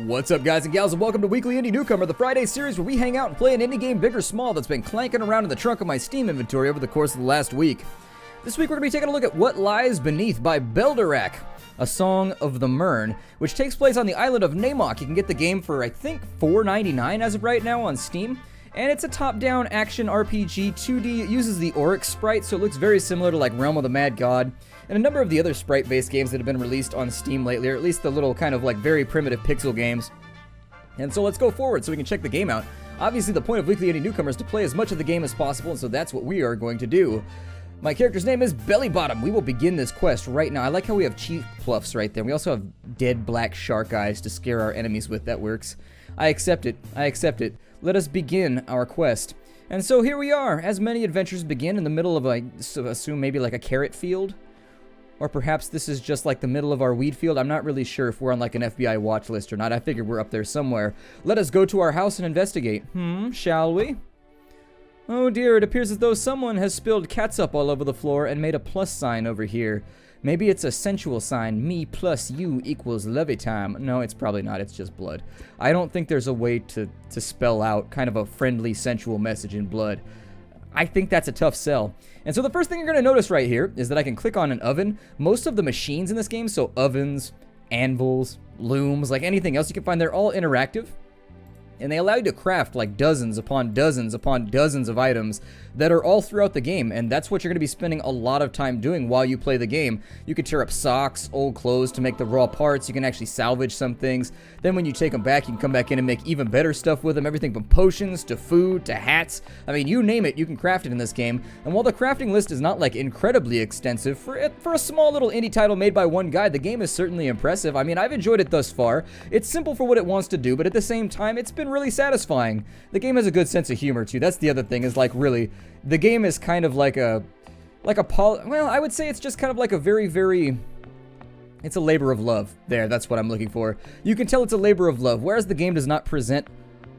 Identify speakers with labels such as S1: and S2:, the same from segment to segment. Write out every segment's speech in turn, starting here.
S1: What's up, guys and gals, and welcome to Weekly Indie Newcomer, the Friday series where we hang out and play an indie game big or small that's been clanking around in the trunk of my Steam inventory over the course of the last week. This week we're going to be taking a look at What Lies Beneath by Beldarak, a song of the Myrne, which takes place on the island of Namok. You can get the game for, I think, $4.99 as of right now on Steam. And it's a top-down action RPG 2D. It uses the Oryx sprite, so it looks very similar to like Realm of the Mad God and a number of the other sprite-based games that have been released on Steam lately, or at least the little kind of like very primitive pixel games. And so let's go forward so we can check the game out. Obviously, the point of Weekly Indie Newcomer is to play as much of the game as possible, and so that's what we are going to do. My character's name is Bellybottom. We will begin this quest right now. I like how we have cheek pluffs right there. We also have dead black shark eyes to scare our enemies with. That works. I accept it. I accept it. Let us begin our quest. And so here we are, as many adventures begin in the middle of, I assume, maybe like a carrot field? Or perhaps this is just like the middle of our weed field. I'm not really sure if we're on like an FBI watch list or not. I figure we're up there somewhere. Let us go to our house and investigate. Shall we? Oh dear, it appears as though someone has spilled catsup all over the floor and made a plus sign over here. Maybe it's a sensual sign. Me plus you equals lovey time. No, it's probably not. It's just blood. I don't think there's a way to spell out kind of a friendly, sensual message in blood. I think that's a tough sell. And so the first thing you're going to notice right here is that I can click on an oven. Most of the machines in this game, so ovens, anvils, looms, like anything else you can find, they're all interactive. And they allow you to craft like dozens upon dozens upon dozens of items that are all throughout the game, and that's what you're going to be spending a lot of time doing while you play the game. You can tear up socks, old clothes to make the raw parts. You can actually salvage some things. Then when you take them back, you can come back in and make even better stuff with them. Everything from potions to food to hats. I mean, you name it, you can craft it in this game. And while the crafting list is not like incredibly extensive, for a small little indie title made by one guy, the game is certainly impressive. I mean, I've enjoyed it thus far. It's simple for what it wants to do, but at the same time, it's been really satisfying. The game has a good sense of humor too. That's the other thing, is like really, the game is kind of like well, I would say it's just kind of like a very, it's a labor of love. There, that's what I'm looking for. You can tell it's a labor of love, whereas the game does not present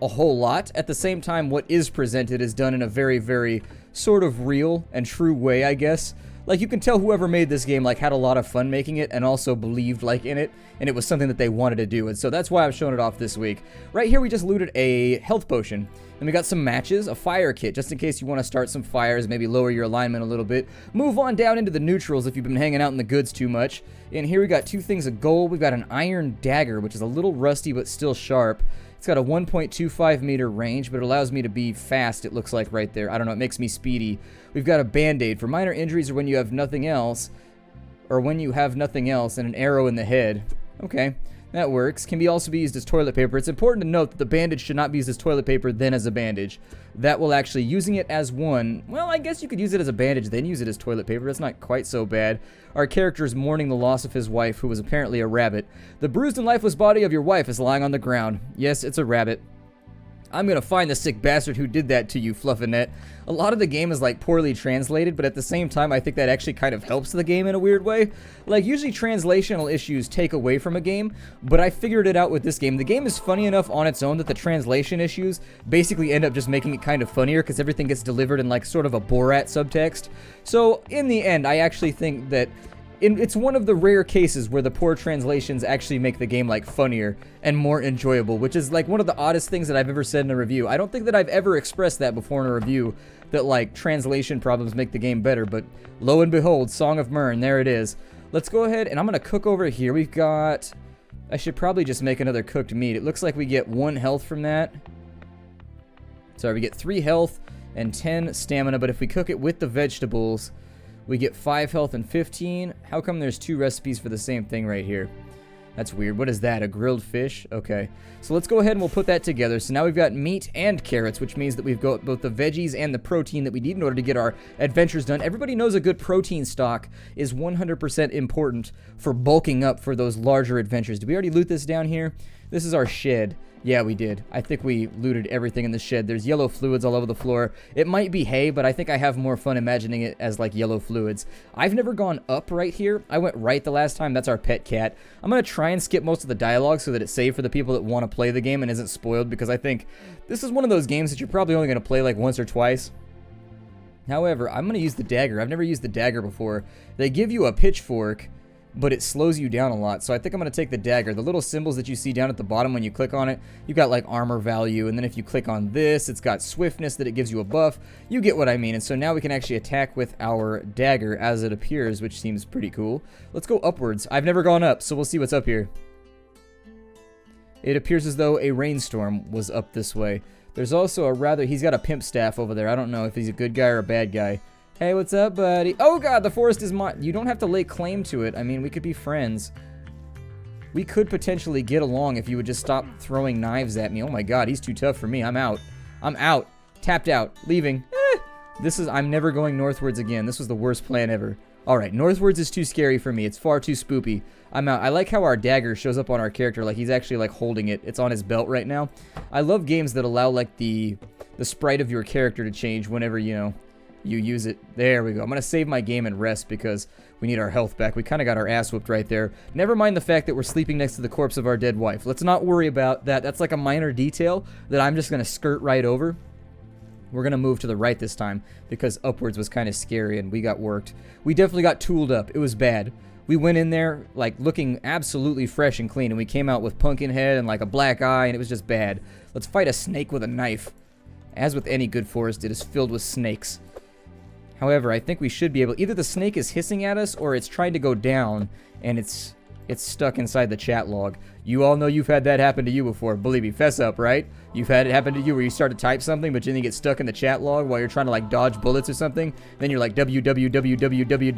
S1: a whole lot. At the same time, what is presented is done in a very sort of real and true way, I guess. Like, you can tell whoever made this game like had a lot of fun making it and also believed like in it, and it was something that they wanted to do, and so that's why I'm showing it off this week. Right here we just looted a health potion, and we got some matches, a fire kit, just in case you want to start some fires, maybe lower your alignment a little bit. Move on down into the neutrals if you've been hanging out in the goods too much. And here we got two things of gold. We've got an iron dagger, which is a little rusty but still sharp. It's got a 1.25 meter range, but it allows me to be fast, it looks like right there. I don't know, it makes me speedy. We've got a band-aid for minor injuries or when you have nothing else, and an arrow in the head. Okay, that works. Can also be used as toilet paper. It's important to note that the bandage should not be used as toilet paper, then as a bandage. That will actually, using it as one, well, I guess you could use it as a bandage, then use it as toilet paper. That's not quite so bad. Our character is mourning the loss of his wife, who was apparently a rabbit. The bruised and lifeless body of your wife is lying on the ground. Yes, it's a rabbit. I'm gonna find the sick bastard who did that to you, Fluffinette. A lot of the game is like poorly translated, but at the same time I think that actually kind of helps the game in a weird way. Like, usually translational issues take away from a game, but I figured it out with this game. The game is funny enough on its own that the translation issues basically end up just making it kind of funnier because everything gets delivered in like sort of a Borat subtext. So in the end, I actually think that it's one of the rare cases where the poor translations actually make the game like funnier and more enjoyable, which is like one of the oddest things that I've ever said in a review. I don't think that I've ever expressed that before in a review, that like translation problems make the game better, but lo and behold, Song of Myrne, there it is. Let's go ahead and I'm gonna cook over here. We've got, I should probably just make another cooked meat. It looks like we get 1 health from that. Sorry, we get 3 health and 10 stamina, but if we cook it with the vegetables, we get 5 health and 15. How come there's 2 recipes for the same thing right here? That's weird. What is that? A grilled fish? Okay. So let's go ahead and we'll put that together. So now we've got meat and carrots, which means that we've got both the veggies and the protein that we need in order to get our adventures done. Everybody knows a good protein stock is 100% important for bulking up for those larger adventures. Did we already loot this down here? This is our shed. Yeah, we did. I think we looted everything in the shed. There's yellow fluids all over the floor. It might be hay, but I think I have more fun imagining it as like yellow fluids. I've never gone up right here. I went right the last time. That's our pet cat. I'm going to try and skip most of the dialogue so that it's saved for the people that want to play the game and isn't spoiled, because I think this is one of those games that you're probably only going to play like once or twice. However, I'm going to use the dagger. I've never used the dagger before. They give you a pitchfork but it slows you down a lot. So I think I'm going to take the dagger. The little symbols that you see down at the bottom when you click on it, you got like armor value, and then if you click on this, it's got swiftness that it gives you a buff. You get what I mean. And so now we can actually attack with our dagger as it appears, which seems pretty cool. Let's go upwards. I've never gone up, so we'll see what's up here. It appears as though a rainstorm was up this way. There's also a rather... He's got a pimp staff over there. I don't know if he's a good guy or a bad guy. Hey, what's up, buddy? Oh, God, the forest is mine. You don't have to lay claim to it. I mean, we could be friends. We could potentially get along if you would just stop throwing knives at me. Oh, my God, he's too tough for me. I'm out. I'm out. Tapped out. Leaving. I'm never going northwards again. This was the worst plan ever. Alright, northwards is too scary for me. It's far too spoopy. I'm out. I like how our dagger shows up on our character, like he's actually like holding it. It's on his belt right now. I love games that allow like the sprite of your character to change whenever, you know, you use it. There we go. I'm going to save my game and rest because we need our health back. We kind of got our ass whooped right there. Never mind the fact that we're sleeping next to the corpse of our dead wife. Let's not worry about that. That's like a minor detail that I'm just going to skirt right over. We're going to move to the right this time because upwards was kind of scary and we got worked. We definitely got tooled up. It was bad. We went in there like looking absolutely fresh and clean and we came out with pumpkin head and like a black eye and it was just bad. Let's fight a snake with a knife. As with any good forest, it is filled with snakes. However, I think we should be able... Either the snake is hissing at us or it's trying to go down and it's stuck inside the chat log. You all know you've had that happen to you before. Believe me, fess up, right? You've had it happen to you where you start to type something, but then you get stuck in the chat log while you're trying to like dodge bullets or something. Then you're like www.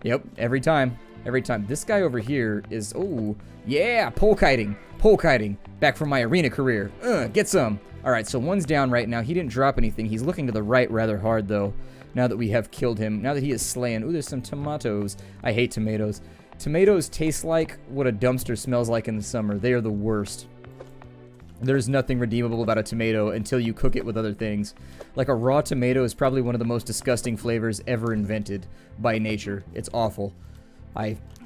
S1: Yep, every time. Every time. This guy over here is, oh, yeah, pole kiting. Pole kiting. Back from my arena career. Get some. All right, so one's down right now. He didn't drop anything. He's looking to the right rather hard, though, now that we have killed him. Now that he is slain. Ooh, there's some tomatoes. I hate tomatoes. Tomatoes taste like what a dumpster smells like in the summer. They are the worst. There's nothing redeemable about a tomato until you cook it with other things. Like a raw tomato is probably one of the most disgusting flavors ever invented by nature. It's awful.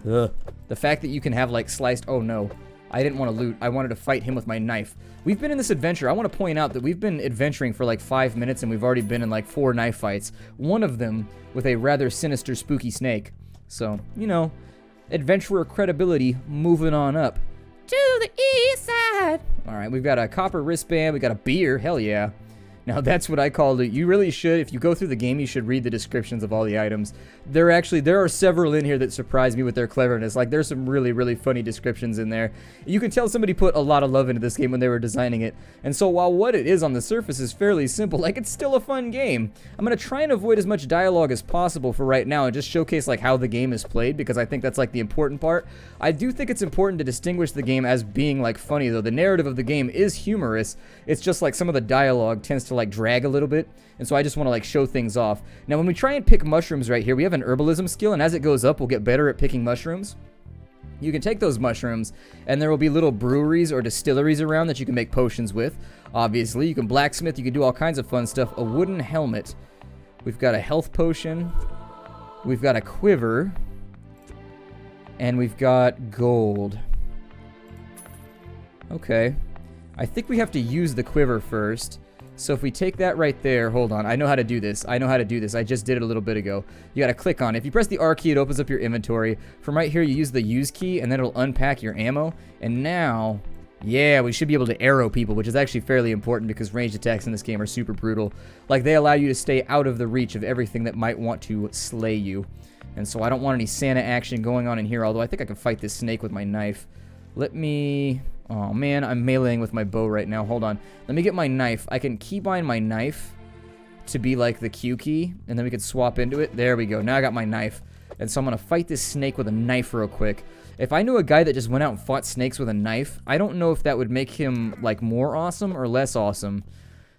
S1: The fact that you can have like sliced... Oh no. I didn't want to loot. I wanted to fight him with my knife. We've been in this adventure. I want to point out that we've been adventuring for like 5 minutes and we've already been in like 4 knife fights. One of them with a rather sinister, spooky snake. So, you know, adventurer credibility moving on up. To the east side. Alright, we've got a copper wristband. We got a beer. Hell yeah. Now that's what I call it. You really should, if you go through the game, you should read the descriptions of all the items. There are several in here that surprise me with their cleverness. Like there's some really, really funny descriptions in there. You can tell somebody put a lot of love into this game when they were designing it. And so while what it is on the surface is fairly simple, like it's still a fun game. I'm going to try and avoid as much dialogue as possible for right now and just showcase like how the game is played because I think that's like the important part. I do think it's important to distinguish the game as being like funny though. The narrative of the game is humorous. It's just like some of the dialogue tends to like drag a little bit, and so I just want to like show things off. Now when we try and pick mushrooms right here, we have an herbalism skill, and as it goes up we'll get better at picking mushrooms. You can take those mushrooms and there will be little breweries or distilleries around that you can make potions with. Obviously you can blacksmith, you can do all kinds of fun stuff. A wooden helmet, we've got a health potion, we've got a quiver, and we've got gold. Okay, I think we have to use the quiver first. So if we take that right there, hold on, I know how to do this. I just did it a little bit ago. You gotta click on it. If you press the R key, it opens up your inventory. From right here, you use the use key, and then it'll unpack your ammo. And now, yeah, we should be able to arrow people, which is actually fairly important because ranged attacks in this game are super brutal. Like, they allow you to stay out of the reach of everything that might want to slay you. And so I don't want any Santa action going on in here, although I think I can fight this snake with my knife. Let me... Oh man, I'm meleeing with my bow right now. Hold on. Let me get my knife. I can keybind my knife to be like the Q key, and then we can swap into it. There we go. Now I got my knife. And so I'm going to fight this snake with a knife real quick. If I knew a guy that just went out and fought snakes with a knife, I don't know if that would make him like more awesome or less awesome.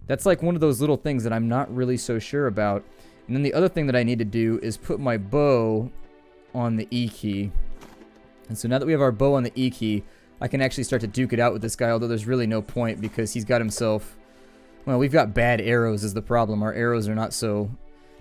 S1: That's like one of those little things that I'm not really so sure about. And then the other thing that I need to do is put my bow on the E key. And so now that we have our bow on the E key, I can actually start to duke it out with this guy, although there's really no point because he's got himself... Well, we've got bad arrows is the problem. Our arrows are not so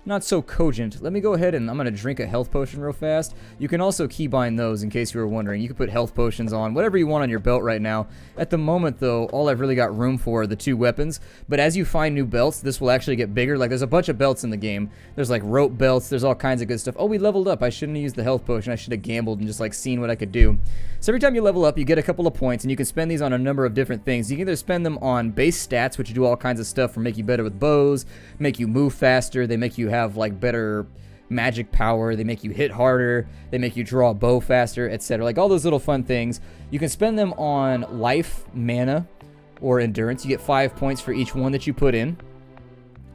S1: not so cogent. Let me go ahead and I'm going to drink a health potion real fast. You can also keybind those in case you were wondering. You can put health potions on, whatever you want on your belt right now. At the moment, though, all I've really got room for are the 2 weapons. But as you find new belts, this will actually get bigger. Like, there's a bunch of belts in the game. There's, like, rope belts. There's all kinds of good stuff. Oh, we leveled up. I shouldn't have used the health potion. I should have gambled and just, like, seen what I could do. So every time you level up, you get a couple of points, and you can spend these on a number of different things. You can either spend them on base stats, which do all kinds of stuff for make you better with bows, make you move faster, they make you have, like, better magic power, they make you hit harder, they make you draw a bow faster, etc. Like all those little fun things. You can spend them on life, mana, or endurance. You get 5 points for each one that you put in.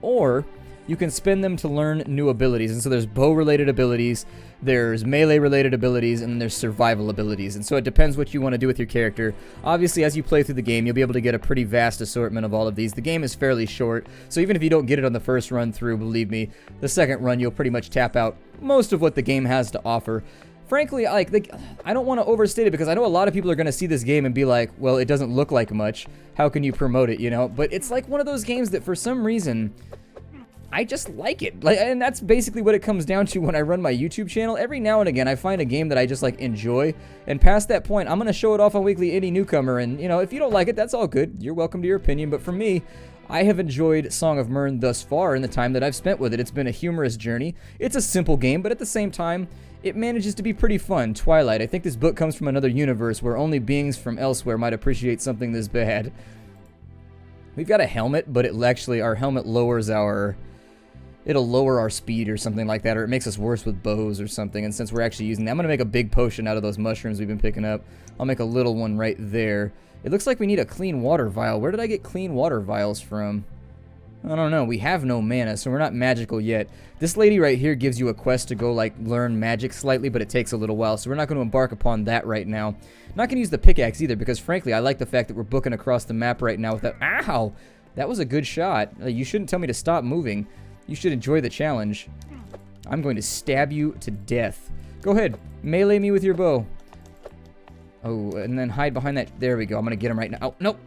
S1: Or you can spend them to learn new abilities. And so there's bow-related abilities, there's melee-related abilities, and then there's survival abilities. And so it depends what you want to do with your character. Obviously, as you play through the game, you'll be able to get a pretty vast assortment of all of these. The game is fairly short, so even if you don't get it on the first run through, believe me, the second run you'll pretty much tap out most of what the game has to offer. Frankly, I don't want to overstate it because I know a lot of people are going to see this game and be like, well, it doesn't look like much. How can you promote it, you know? But it's like one of those games that for some reason I just like it. And that's basically what it comes down to when I run my YouTube channel. Every now and again, I find a game that I just like enjoy. And past that point, I'm going to show it off on Weekly Indie Newcomer. And, you know, if you don't like it, that's all good. You're welcome to your opinion. But for me, I have enjoyed Song of Myrne thus far in the time that I've spent with it. It's been a humorous journey. It's a simple game, but at the same time, it manages to be pretty fun. Twilight. I think this book comes from another universe where only beings from elsewhere might appreciate something this bad. We've got a helmet, but our helmet lowers it'll lower our speed or something like that, or it makes us worse with bows or something. And since we're actually using that, I'm going to make a big potion out of those mushrooms we've been picking up. I'll make a little one right there. It looks like we need a clean water vial. Where did I get clean water vials from? I don't know. We have no mana, so we're not magical yet. This lady right here gives you a quest to go, like, learn magic slightly, but it takes a little while, so we're not going to embark upon that right now. Not going to use the pickaxe either, because frankly, I like the fact that we're booking across the map right now without... Ow! That was a good shot. You shouldn't tell me to stop moving. You should enjoy the challenge. I'm going to stab you to death. Go ahead. Melee me with your bow. Oh, and then hide behind that. There we go. I'm going to get him right now. Oh, nope.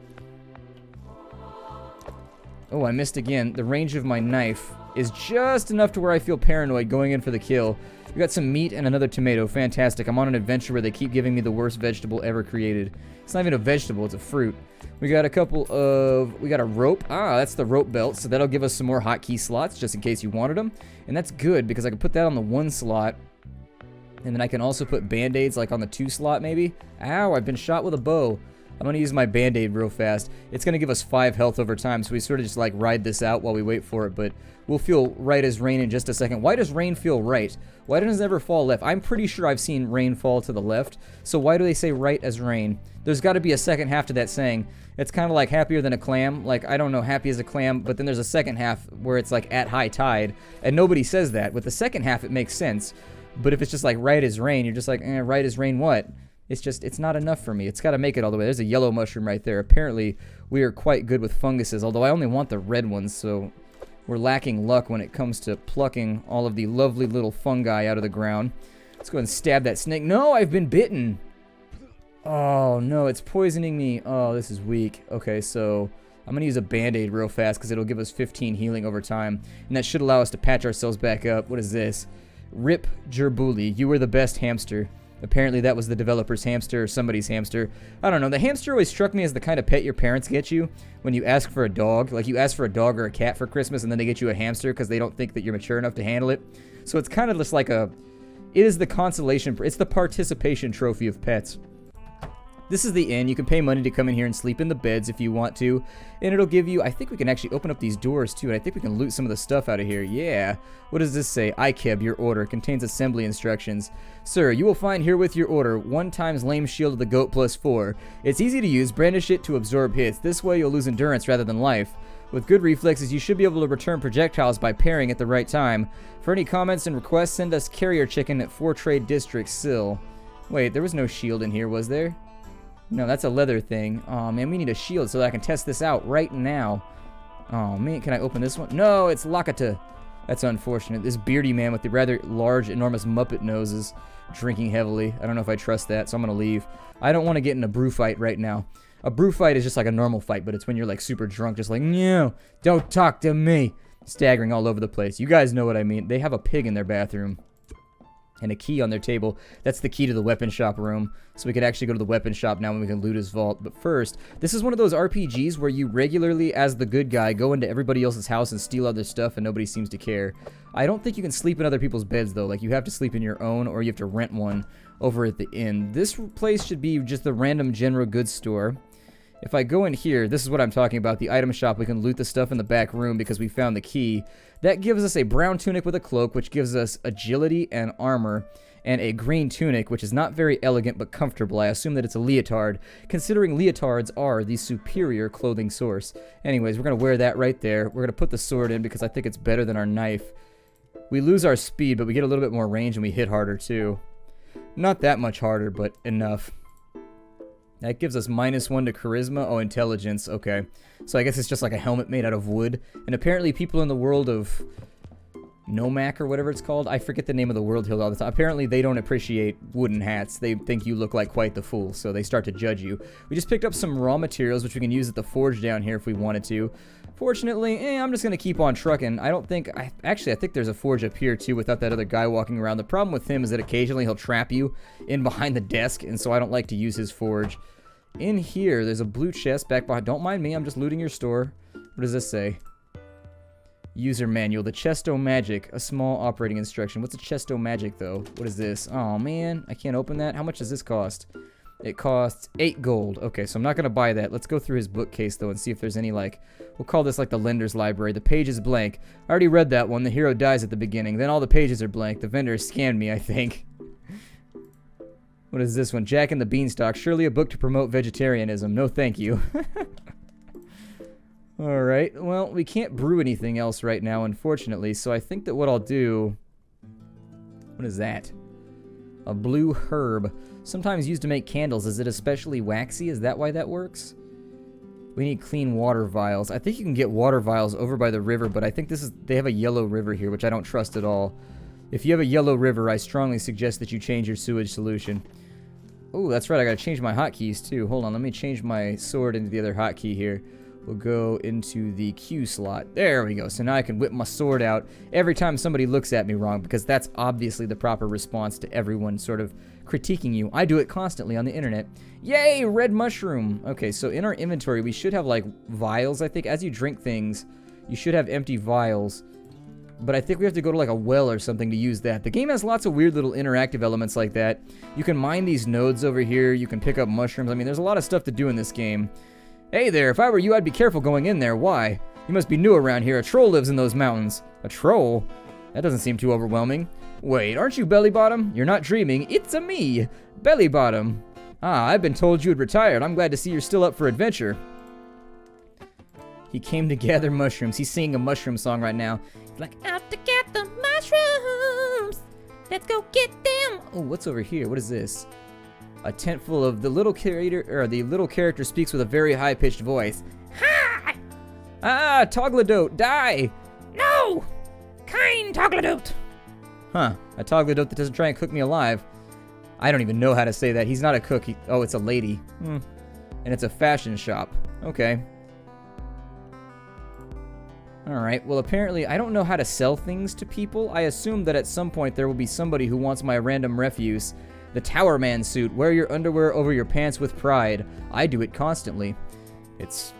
S1: Oh, I missed again. The range of my knife is just enough to where I feel paranoid going in for the kill. We got some meat and another tomato. Fantastic. I'm on an adventure where they keep giving me the worst vegetable ever created. It's not even a vegetable. It's a fruit. We got a rope. Ah, that's the rope belt. So that'll give us some more hotkey slots just in case you wanted them. And that's good because I can put that on the 1 slot. And then I can also put band-aids like on the 2 slot maybe. Ow, I've been shot with a bow. I'm going to use my band-aid real fast. It's going to give us 5 health over time, so we sort of just like ride this out while we wait for it, but we'll feel right as rain in just a second. Why does rain feel right? Why does it never fall left? I'm pretty sure I've seen rain fall to the left, so why do they say right as rain? There's got to be a second half to that saying. It's kind of like happier than a clam. Like, I don't know, happy as a clam, but then there's a second half where it's like at high tide, and nobody says that. With the second half, it makes sense, but if it's just like right as rain, you're just like, right as rain what? It's not enough for me. It's got to make it all the way. There's a yellow mushroom right there. Apparently, we are quite good with funguses, although I only want the red ones, so we're lacking luck when it comes to plucking all of the lovely little fungi out of the ground. Let's go ahead and stab that snake. No, I've been bitten. Oh, no, it's poisoning me. Oh, this is weak. Okay, so I'm going to use a band-aid real fast because it'll give us 15 healing over time, and that should allow us to patch ourselves back up. What is this? Rip Gerbuli, you were the best hamster. Apparently that was the developer's hamster or somebody's hamster. I don't know. The hamster always struck me as the kind of pet your parents get you when you ask for a dog. Like you ask for a dog or a cat for Christmas and then they get you a hamster because they don't think that you're mature enough to handle it. So it's kind of just like it is the consolation, it's the participation trophy of pets. This is the inn. You can pay money to come in here and sleep in the beds if you want to. And it'll give you, I think we can actually open up these doors too, and I think we can loot some of the stuff out of here. Yeah. What does this say? Ikeb, your order. Contains assembly instructions. Sir, you will find herewith your order 1 times lame shield of the goat +4. It's easy to use. Brandish it to absorb hits. This way you'll lose endurance rather than life. With good reflexes, you should be able to return projectiles by parrying at the right time. For any comments and requests, send us Carrier Chicken at 4 Trade District, Sill. Wait, there was no shield in here, was there? No, that's a leather thing. Oh, man, we need a shield so that I can test this out right now. Oh, man, can I open this one? No, it's Lakata. That's unfortunate. This beardy man with the rather large, enormous Muppet nose is drinking heavily. I don't know if I trust that, so I'm going to leave. I don't want to get in a brew fight right now. A brew fight is just like a normal fight, but it's when you're like super drunk, just like, no, don't talk to me. staggering all over the place. You guys know what I mean. They have a pig in their bathroom and a key on their table. That's the key to the weapon shop room. So we could actually go to the weapon shop now and we can loot his vault. But first, this is one of those RPGs where you regularly, as the good guy, go into everybody else's house and steal other stuff and nobody seems to care. I don't think you can sleep in other people's beds though. Like, you have to sleep in your own or you have to rent one over at the inn. This place should be just the random general goods store. If I go in here, this is what I'm talking about, the item shop. We can loot the stuff in the back room because we found the key. That gives us a brown tunic with a cloak, which gives us agility and armor, and a green tunic, which is not very elegant but comfortable. I assume that it's a leotard, considering leotards are the superior clothing source. Anyways, we're going to wear that right there. We're going to put the sword in because I think it's better than our knife. We lose our speed, but we get a little bit more range and we hit harder too. Not that much harder, but enough. That gives us -1 to charisma. Oh, intelligence. Okay. So I guess it's just like a helmet made out of wood. And apparently people in the world of Nomak or whatever it's called, I forget the name of the world hill all the time. Apparently they don't appreciate wooden hats. They think you look like quite the fool, so they start to judge you. We just picked up some raw materials, which we can use at the forge down here if we wanted to. Fortunately, I'm just going to keep on trucking. I don't think... Actually, I think there's a forge up here, too, without that other guy walking around. The problem with him is that occasionally he'll trap you in behind the desk, and so I don't like to use his forge. In here, there's a blue chest back behind... Don't mind me, I'm just looting your store. What does this say? User manual. The Chesto-Magic. A small operating instruction. What's a Chesto-Magic, though? What is this? Oh, man. I can't open that. How much does this cost? It costs 8 gold. Okay, so I'm not going to buy that. Let's go through his bookcase, though, and see if there's any, like... We'll call this, like, the lender's library. The page is blank. I already read that one. The hero dies at the beginning. Then all the pages are blank. The vendor scammed me, I think. What is this one? Jack and the Beanstalk. Surely a book to promote vegetarianism. No, thank you. Alright, well, we can't brew anything else right now, unfortunately, so I think that what I'll do... What is that? A blue herb. Sometimes used to make candles. Is it especially waxy? Is that why that works? We need clean water vials. I think you can get water vials over by the river, but I think this is... They have a yellow river here, which I don't trust at all. If you have a yellow river, I strongly suggest that you change your sewage solution. Oh, that's right, I gotta change my hotkeys too. Hold on, let me change my sword into the other hotkey here. We'll go into the Q slot. There we go. So now I can whip my sword out every time somebody looks at me wrong, because that's obviously the proper response to everyone sort of critiquing you. I do it constantly on the internet. Yay, red mushroom. Okay, so in our inventory, we should have like vials, I think. As you drink things, you should have empty vials. But I think we have to go to like a well or something to use that. The game has lots of weird little interactive elements like that. You can mine these nodes over here. You can pick up mushrooms. I mean, there's a lot of stuff to do in this game. Hey there, if I were you, I'd be careful going in there. Why? You must be new around here. A troll lives in those mountains. A troll? That doesn't seem too overwhelming. Wait, aren't you Bellybottom? You're not dreaming. It's-a me, Bellybottom. Ah, I've been told you had retired. I'm glad to see you're still up for adventure. He came to gather mushrooms. He's singing a mushroom song right now. He's like, out to get the mushrooms. Let's go get them. Oh, what's over here? What is this? A tent full of the little character speaks with a very high-pitched voice. Hi! Ah, Toglodote, die! No! Kind Toglodote! Huh, a Toglodote that doesn't try and cook me alive. I don't even know how to say that. He's not a cook. Oh, it's a lady. And it's a fashion shop. Okay. Alright, well apparently I don't know how to sell things to people. I assume that at some point there will be somebody who wants my random refuse. The Tower Man suit. Wear your underwear over your pants with pride. I do it constantly. It's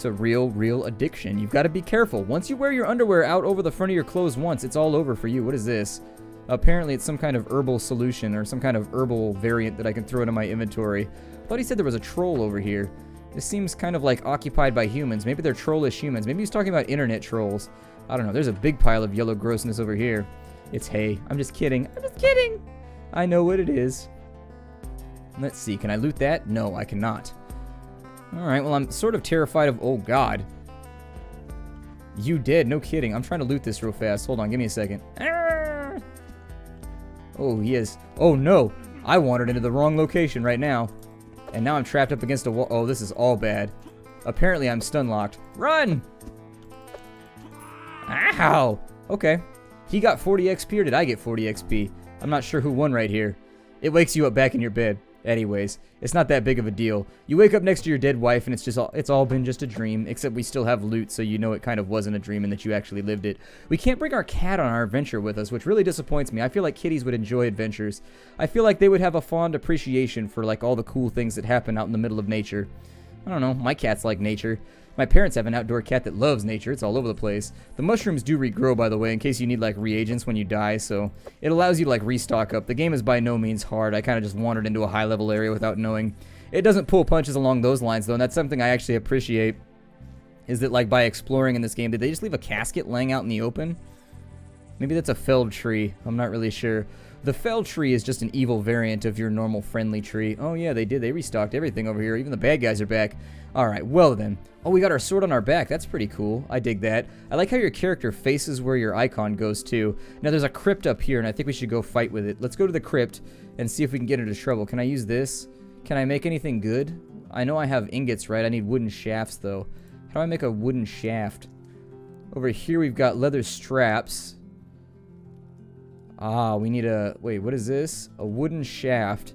S1: a real addiction. You've got to be careful. Once you wear your underwear out over the front of your clothes once, it's all over for you. What is this? Apparently it's some kind of herbal solution or some kind of herbal variant that I can throw into my inventory. I thought he said there was a troll over here. This seems kind of like occupied by humans. Maybe they're trollish humans. Maybe he's talking about internet trolls. I don't know. There's a big pile of yellow grossness over here. It's hay. I'm just kidding. I'm just kidding. I know what it is. Let's see. Can I loot that? No, I cannot. Alright, well, I'm sort of terrified of... Oh, God. You did. No kidding. I'm trying to loot this real fast. Hold on. Give me a second. Oh, he is. Oh, no. I wandered into the wrong location right now. And now I'm trapped up against a wall. Oh, this is all bad. Apparently, I'm stun locked. Run! Ow! Okay. He got 40 XP or did I get 40 XP? I'm not sure who won right here. It wakes you up back in your bed. Anyways, it's not that big of a deal. You wake up next to your dead wife and it's all been just a dream, except we still have loot, so you know it kind of wasn't a dream and that you actually lived it. We can't bring our cat on our adventure with us, which really disappoints me. I feel like kitties would enjoy adventures. I feel like they would have a fond appreciation for like all the cool things that happen out in the middle of nature. I don't know, my cats like nature. My parents have an outdoor cat that loves nature. It's all over the place. The mushrooms do regrow, by the way, in case you need, like, reagents when you die, so it allows you to, like, restock up. The game is by no means hard. I kind of just wandered into a high-level area without knowing. It doesn't pull punches along those lines, though, and that's something I actually appreciate, is that, like, by exploring in this game, did they just leave a casket laying out in the open? Maybe that's a felled tree. I'm not really sure. The felled tree is just an evil variant of your normal friendly tree. Oh, yeah, they did. They restocked everything over here. Even the bad guys are back. All right, well then. Oh, we got our sword on our back. That's pretty cool. I dig that. I like how your character faces where your icon goes to. Now, there's a crypt up here, and I think we should go fight with it. Let's go to the crypt and see if we can get into trouble. Can I use this? Can I make anything good? I know I have ingots, right? I need wooden shafts, though. How do I make a wooden shaft? Over here, we've got leather straps. Ah, we need a... Wait, what is this? A wooden shaft.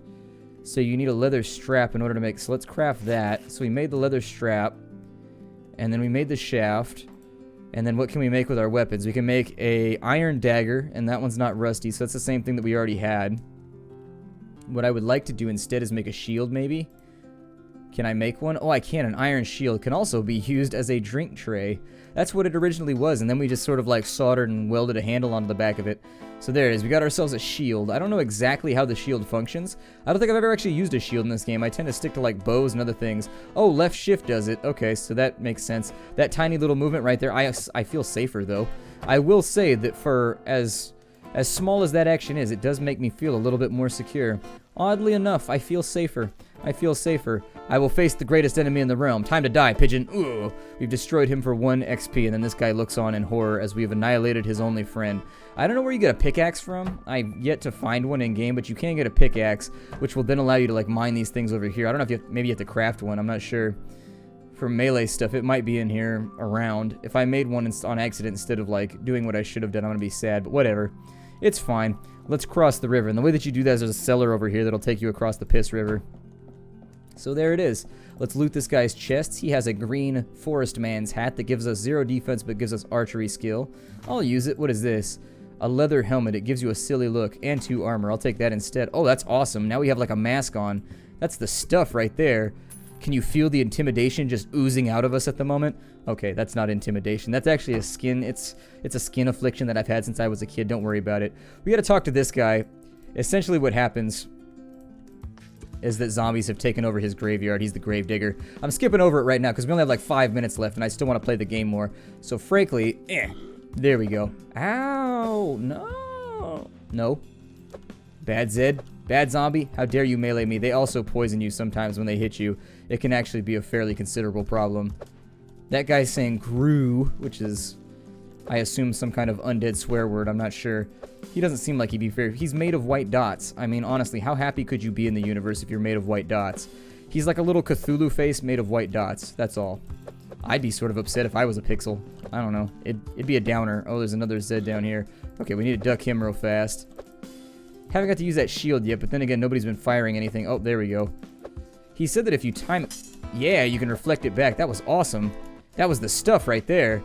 S1: So you need a leather strap in order to make... So let's craft that. So we made the leather strap. And then we made the shaft. And then what can we make with our weapons? We can make a iron dagger. And that one's not rusty. So that's the same thing that we already had. What I would like to do instead is make a shield, maybe. Can I make one? Oh, I can. An iron shield can also be used as a drink tray. That's what it originally was. And then we just sort of like soldered and welded a handle onto the back of it. So there it is. We got ourselves a shield. I don't know exactly how the shield functions. I don't think I've ever actually used a shield in this game. I tend to stick to like bows and other things. Oh, left shift does it. Okay, so that makes sense. That tiny little movement right there. I feel safer though. I will say that for as small as that action is, it does make me feel a little bit more secure. Oddly enough, I feel safer. I feel safer. I will face the greatest enemy in the realm. Time to die, pigeon. Ooh. We've destroyed him for 1 XP, and then this guy looks on in horror as we have annihilated his only friend. I don't know where you get a pickaxe from. I've yet to find one in-game, but you can get a pickaxe, which will then allow you to, like, mine these things over here. I don't know if maybe you have to craft one. I'm not sure. For melee stuff, it might be in here around. If I made one on accident instead of, like, doing what I should have done, I'm going to be sad, but whatever. It's fine. Let's cross the river, and the way that you do that is there's a cellar over here that'll take you across the Piss River. So there it is. Let's loot this guy's chests. He has a green forest man's hat that gives us 0 defense but gives us archery skill. I'll use it. What is this? A leather helmet. It gives you a silly look and 2 armor. I'll take that instead. Oh, that's awesome. Now we have like a mask on. That's the stuff right there. Can you feel the intimidation just oozing out of us at the moment? Okay, that's not intimidation. That's actually a skin. It's a skin affliction that I've had since I was a kid. Don't worry about it. We gotta talk to this guy. Essentially what happens is that zombies have taken over his graveyard. He's the gravedigger. I'm skipping over it right now because we only have like 5 minutes left and I still want to play the game more. So frankly, there we go. Ow, no. No. Bad Zed. Bad zombie. How dare you melee me. They also poison you sometimes when they hit you. It can actually be a fairly considerable problem. That guy's saying grew, which is, I assume, some kind of undead swear word. I'm not sure. He doesn't seem like he'd be fair. He's made of white dots. I mean, honestly, how happy could you be in the universe if you're made of white dots? He's like a little Cthulhu face made of white dots. That's all. I'd be sort of upset if I was a pixel. I don't know. It'd be a downer. Oh, there's another Zed down here. Okay, we need to duck him real fast. Haven't got to use that shield yet, but then again, nobody's been firing anything. Oh, there we go. He said that if you time it... Yeah, you can reflect it back. That was awesome. That was the stuff right there.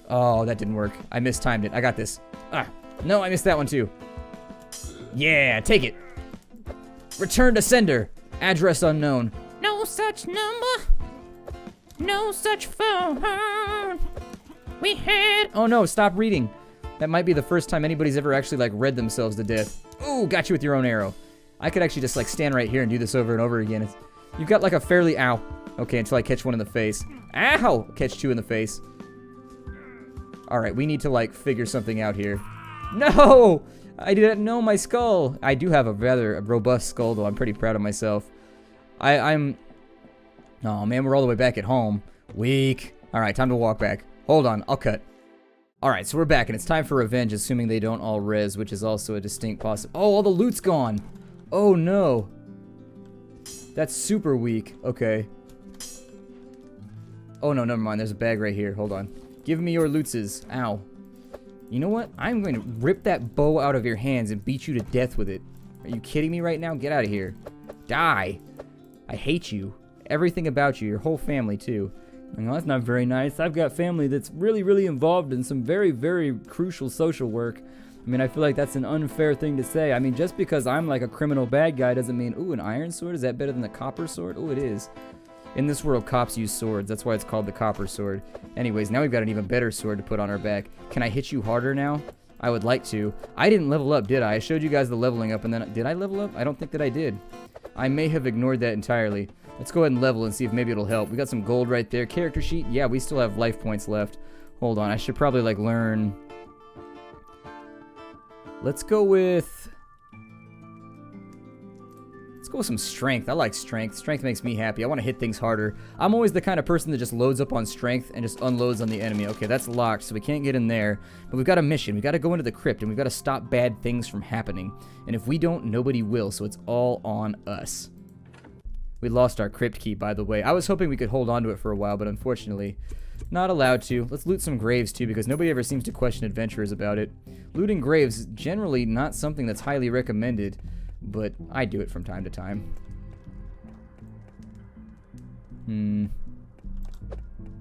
S1: Oh, that didn't work. I mistimed it. I got this. Ah, no, I missed that one too. Yeah, take it. Return to sender. Address unknown.
S2: No such number. No such phone. We had...
S1: Oh no, stop reading. That might be the first time anybody's ever actually, like, read themselves to death. Ooh, got you with your own arrow. I could actually just, like, stand right here and do this over and over again. You've got, like, a fairly... Ow. Okay, until I catch one in the face. Ow! Catch 2 in the face. Alright, we need to, like, figure something out here. No! I didn't know my skull. I do have a rather robust skull, though. I'm pretty proud of myself. I'm... Oh, man, we're all the way back at home. Weak. Alright, time to walk back. Hold on, I'll cut. Alright, so we're back, and it's time for revenge, assuming they don't all res, which is also a distinct possibility. Oh, all the loot's gone! Oh, no. That's super weak. Okay. Oh, no, never mind. There's a bag right here. Hold on. Give me your lootses. Ow. You know what? I'm going to rip that bow out of your hands and beat you to death with it. Are you kidding me right now? Get out of here. Die. I hate you. Everything about you, your whole family too. Well, that's not very nice. I've got family that's really, really involved in some very, very crucial social work. I mean, I feel like that's an unfair thing to say. I mean, just because I'm like a criminal bad guy doesn't mean, ooh, an iron sword? Is that better than the copper sword? Ooh, it is. In this world, cops use swords. That's why it's called the copper sword. Anyways, now we've got an even better sword to put on our back. Can I hit you harder now? I would like to. I didn't level up, did I? I showed you guys the leveling up, and then... Did I level up? I don't think that I did. I may have ignored that entirely. Let's go ahead and level and see if maybe it'll help. We got some gold right there. Character sheet. Yeah, we still have life points left. Hold on. I should probably, like, learn... Let's go with some strength. I like strength. Strength makes me happy. I want to hit things harder. I'm always the kind of person that just loads up on strength and just unloads on the enemy. Okay, that's locked, so we can't get in there. But we've got a mission. We've got to go into the crypt, and we've got to stop bad things from happening. And if we don't, nobody will, so it's all on us. We lost our crypt key, by the way. I was hoping we could hold on to it for a while, but unfortunately, not allowed to. Let's loot some graves, too, because nobody ever seems to question adventurers about it. Looting graves, generally not something that's highly recommended, but I do it from time to time.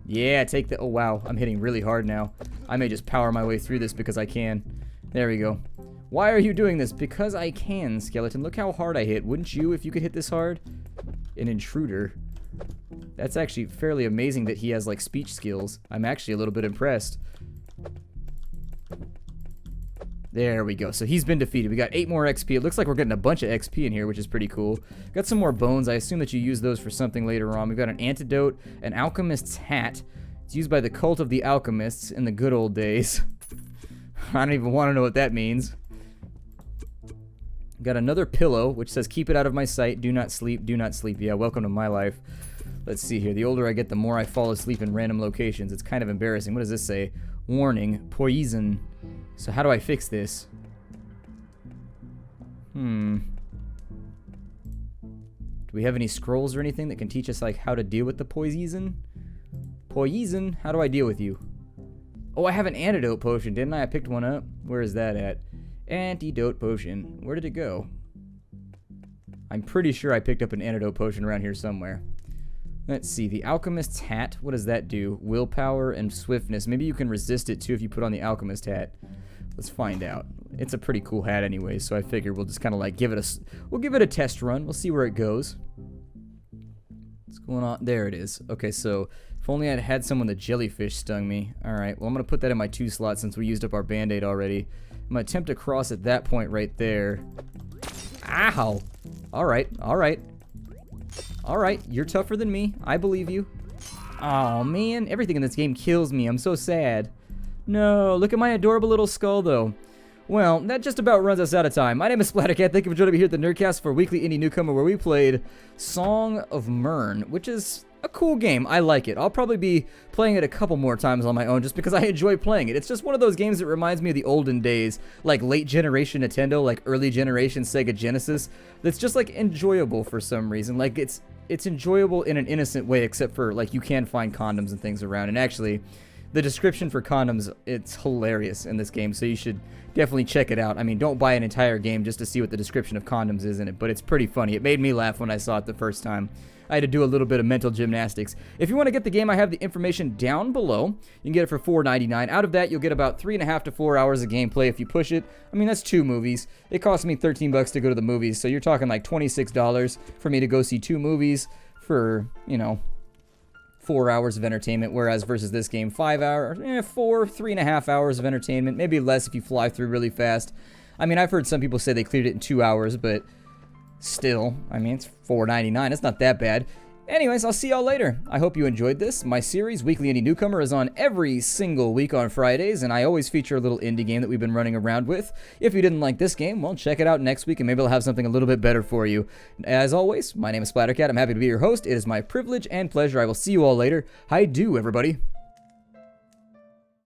S1: Yeah, take the... Oh, wow. I'm hitting really hard now. I may just power my way through this because I can. There we go. Why are you doing this? Because I can, skeleton. Look how hard I hit. Wouldn't you if you could hit this hard? An intruder. That's actually fairly amazing that he has, like, speech skills. I'm actually a little bit impressed. There we go. So he's been defeated. We got 8 more XP. It looks like we're getting a bunch of XP in here, which is pretty cool. Got some more bones. I assume that you use those for something later on. We've got an antidote, an alchemist's hat. It's used by the cult of the alchemists in the good old days. I don't even want to know what that means. Got another pillow, which says, keep it out of my sight. Do not sleep. Do not sleep. Yeah, welcome to my life. Let's see here. The older I get, the more I fall asleep in random locations. It's kind of embarrassing. What does this say? Warning. Poison. So how do I fix this? Do we have any scrolls or anything that can teach us, like, how to deal with the poison? Poison? How do I deal with you? Oh, I have an antidote potion, didn't I? I picked one up. Where is that at? Antidote potion. Where did it go? I'm pretty sure I picked up an antidote potion around here somewhere. Let's see. The alchemist's hat. What does that do? Willpower and swiftness. Maybe you can resist it too if you put on the alchemist hat. Let's find out. It's a pretty cool hat anyway, so I figure we'll just kind of like we'll give it a test run. We'll see where it goes. What's going on? There it is. Okay, so if only I'd had someone the jellyfish stung me. Alright, well I'm going to put that in my 2 slot since we used up our band-aid already. I'm going to attempt to cross at that point right there. Ow! Alright, alright. Alright, you're tougher than me. I believe you. Oh man, everything in this game kills me. I'm so sad. No, look at my adorable little skull though. Well, that just about runs us out of time. My name is Splattercat. Thank you for joining me here at the Nerdcast for Weekly Indie Newcomer, where we played Song of Myrne, which is a cool game. I like it. I'll probably be playing it a couple more times on my own just because I enjoy playing it. It's just one of those games that reminds me of the olden days, like late generation Nintendo, like early generation Sega Genesis. That's just like enjoyable for some reason. Like it's enjoyable in an innocent way, except for like you can find condoms and things around. And actually, the description for condoms, it's hilarious in this game, so you should definitely check it out. I mean, don't buy an entire game just to see what the description of condoms is in it, but it's pretty funny. It made me laugh when I saw it the first time. I had to do a little bit of mental gymnastics. If you want to get the game, I have the information down below. You can get it for $4.99. Out of that, you'll get about 3.5 to 4 hours of gameplay if you push it. I mean, that's 2 movies. It cost me $13 to go to the movies, so you're talking like $26 for me to go see 2 movies for, you know, 4 hours of entertainment, whereas versus this game, 5 hours, 3.5 hours of entertainment, maybe less if you fly through really fast. I mean, I've heard some people say they cleared it in 2 hours, but still, I mean, it's $4.99. It's not that bad. Anyways, I'll see y'all later. I hope you enjoyed this. My series, Weekly Indie Newcomer, is on every single week on Fridays, and I always feature a little indie game that we've been running around with. If you didn't like this game, well, check it out next week, and maybe I'll have something a little bit better for you. As always, my name is Splattercat. I'm happy to be your host. It is my privilege and pleasure. I will see you all later. Hi do, everybody.